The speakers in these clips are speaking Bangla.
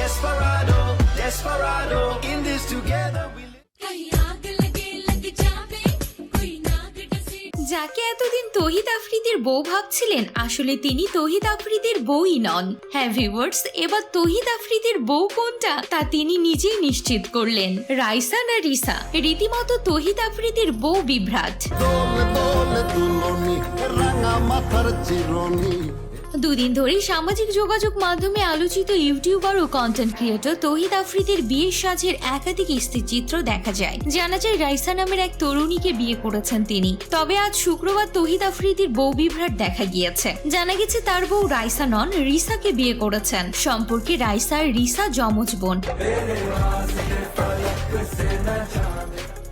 Desperado, desperado, in this together we live. যাকে এতদিন তৌহিদ আফ্রিদির বউ ভাবছিলেন, আসলে তিনি তৌহিদ আফ্রিদির বউই নন। হ্যাঁ ভিউয়ার্স, এবার তৌহিদ আফ্রিদির বউ কোনটা তা তিনি নিজেই নিশ্চিত করলেন। রাইসা না রিসা, রীতিমতো তৌহিদ আফ্রিদির বউ বিভ্রাট। দুদিন ধরেই সামাজিক যোগাযোগ মাধ্যমে আলোচিত ইউটিউবার ও কন্টেন্ট ক্রিয়েটর তৌহিদ আফ্রিদির বিয়ের সাজের একাধিক স্থিরচিত্র দেখা যায়। জানা যায় রাইসা নামের এক তরুণীকে বিয়ে করেছেন তিনি। তবে আজ শুক্রবার তৌহিদ আফ্রিদির বউ বিভ্রাট দেখা গিয়েছে। জানা গেছে তার বউ রাইসা নন, রিসাকে বিয়ে করেছেন। সম্পর্কে রাইসা আর রিসা যমজ বোন।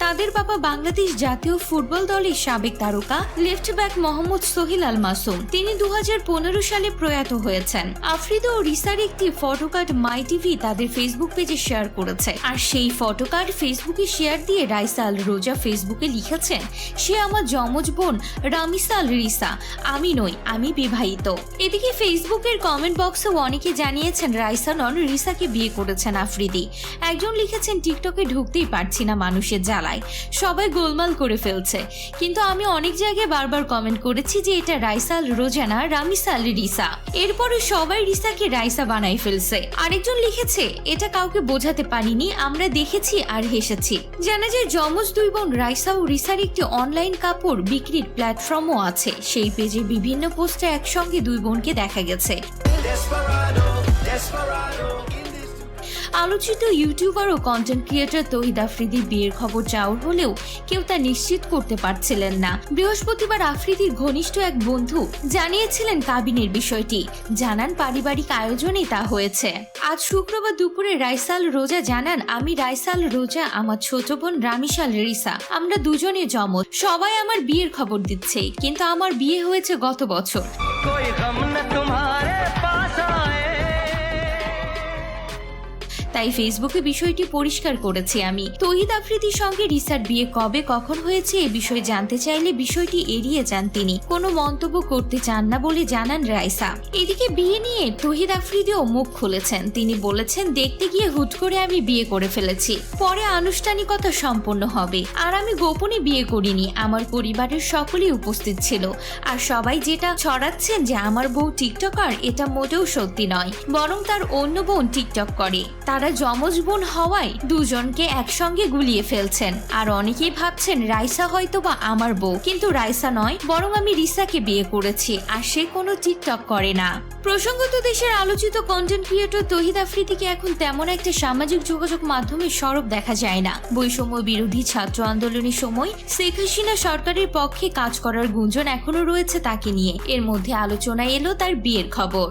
তাদের বাবা বাংলাদেশ জাতীয় ফুটবল দলের সাবেক তারকা লেফট ব্যাক মোহাম্মদ সোহেল আল মাসুম। তিনি 2015 সালে প্রয়াত হয়েছেন। আফ্রিদি ও রিসার একটি ফটোকার্ড মাই টিভি তাদের ফেসবুক পেজে শেয়ার করেছে। আর সেই ফটোকার্ড ফেসবুকে শেয়ার দিয়ে রাইসা আল রোজা ফেসবুকে লিখেছেন, সে আমার যমজ বোন রামিসা আল রিসা, আমি নই, আমি বিবাহিত। এদিকে ফেসবুকের কমেন্ট বক্সেও অনেকে জানিয়েছেন রাইসা নন, রিসাকে বিয়ে করেছেন আফ্রিদি। একজন লিখেছেন, টিকটকে ঢুকতেই পারছি না, মানুষের জ্বালায় সবাই গোলমাল করে ফেলছে। কিন্তু আমি অনেক জায়গায় বারবার কমেন্ট করেছি যে এটা রাইসা আল রোজা না, রামিসা আল রিসা। এরপরে সবাই রিসাকে রাইসা বানাই ফেলছে। আরেকজন লিখেছে, এটা কাউকে বোঝাতে পারিনি, আমরা দেখেছি আর হেসেছি। জানা যায় যমজ দুই বোন রাইসা ও রিসার একটি অনলাইন কাপড় বিক্রির প্ল্যাটফর্মও আছে। সেই পেজে বিভিন্ন পোস্টে একসঙ্গে দুই বোনকে দেখা গেছে। Desperado, desperado, in this আলোচিত ইউটিউবার ও কন্টেন্ট ক্রিয়েটর তৌহিদ আফ্রিদির বিয়ের খবর চাউর হলেও কেউ তা নিশ্চিত করতে পারছিলেন না। বৃহস্পতিবার আফ্রিদির ঘনিষ্ঠ এক বন্ধু জানিয়েছিলেন কাবিনের বিষয়টি। জানান পারিবারিক আয়োজনেই তা হয়েছে। আজ শুক্রবার দুপুরে রাইসা আল রোজা জানান, আমি রাইসা আল রোজা, আমার ছোট বোন রামিসা আল রিসা, আমরা দুজনে যমজ। সবাই আমার বিয়ের খবর দিচ্ছে, কিন্তু আমার বিয়ে হয়েছে গত বছর। कोई गम न तुम्हारे पास आए। তাই ফেসবুকে বিষয়টি পরিষ্কার করেছি আমি। তৌহিদ আফ্রিদির সঙ্গে রিসার বিয়ে কবে কখন হয়েছে এ বিষয়ে জানতে চাইলে বিষয়টি এড়িয়ে যান তিনি। কোনো মন্তব্য করতে চান না বলে জানান রাইসা। এদিকে বিয়ে নিয়ে তৌহিদ আফ্রিদিও মুখ খুলেছেন। তিনি বলেছেন, দেখতে গিয়ে হুট করে আমি বিয়ে করে ফেলেছি, পরে আনুষ্ঠানিকতা সম্পন্ন হবে। আর আমি গোপনে বিয়ে করিনি, আমার পরিবারের সকলেই উপস্থিত ছিল। আর সবাই যেটা ছড়াচ্ছেন যে আমার বউ টিকটকার, এটা মোটেও সত্যি নয়, বরং তার অন্য বোন টিকটক করে। তারা যমজ বোন হওয়ায় দুজনকে একসঙ্গে গুলিয়ে ফেলছেন। আর অনেকেই ভাবছেন রাইসা হয়তো বা আমার বউ, কিন্তু রাইসা নয়, বরং আমি রিসাকে বিয়ে করেছি, আর সে কোনো টিকটক করে না। প্রসঙ্গত দেশের আলোচিত কন্টেন্ট ক্রিয়েটর তৌহিদ আফ্রিদিকে এখন তেমন একটা সামাজিক যোগাযোগ মাধ্যমে সরব দেখা যায় না। বৈষম্য বিরোধী ছাত্র আন্দোলনের সময় শেখ হাসিনা সরকারের পক্ষে কাজ করার গুঞ্জন এখনো রয়েছে তাকে নিয়ে। এর মধ্যে আলোচনায় এলো তার বিয়ের খবর।